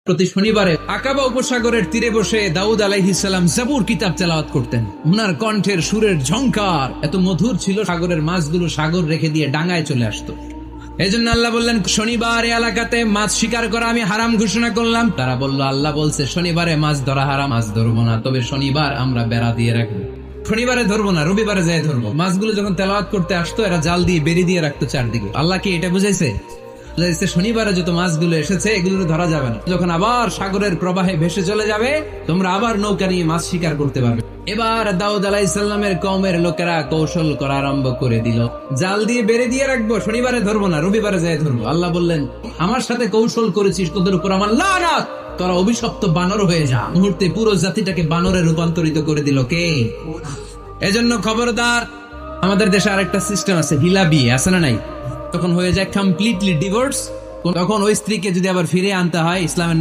প্রতি শনিবারে আকাবা উপসাগরের তীরে বসে দাউদ আলাইহিস সালাম জাবুর কিতাব তেলাওয়াত করতেন। উনার কণ্ঠের সুরের ঝংকার এত মধুর ছিল, সাগরের মাছগুলো সাগর রেখে দিয়ে ডাঙায় চলে আসতো। এজন্য আল্লাহ বললেন, শনিবার এলাকাতে মাছ শিকার করা আমি হারাম ঘোষণা করলাম। তারা বলল, আল্লাহ বলছে শনিবারে মাছ ধরা হারাম, মাছ ধরবো না, তবে শনিবার আমরা বেড়া দিয়ে রাখবো। শনিবারে ধরবো না, রবিবারে যাই ধরবো। মাছগুলো যখন তেলাওয়াত করতে আসতো, এরা জাল দিয়ে বেরি দিয়ে রাখতো চারদিকে। আল্লাহ কি এটা বুঝাইছে? শনিবারে যত মাছগুলো এসেছে এগুলো ধরা যাবে না, যখন আবার সাগরের প্রবাহে ভেসে চলে যাবে তোমরা আবার নৌকা নিয়ে মাছ শিকার করতে পারবে। এবার দাউদ আলাইহিস সালামের কওমের লোকেরা কৌশল করা আরম্ভ করে দিল। জাল দিয়ে বেড়ে দিয়ে রাখবো, শনিবারে ধরবো না, রবিবারে যাই ধরবো। আল্লাহ বললেন, আমার সাথে কৌশল করেছিস, তোদের উপর আমার লানাত, তোরা অভিশপ্ত বানর হয়ে যা। মুহূর্তে পুরো জাতিটাকে বানরে রূপান্তরিত করে দিল কে? এজন্য খবরদার। আমাদের দেশে আরেকটা সিস্টেম আছে, হিলা বিয়ে আছে না নাই? তখন হয়ে যায় কমপ্লিটলি ডিভোর্স। তখন ওই স্ত্রীকে যদি আবার ফিরে আনতে হয় ইসলামের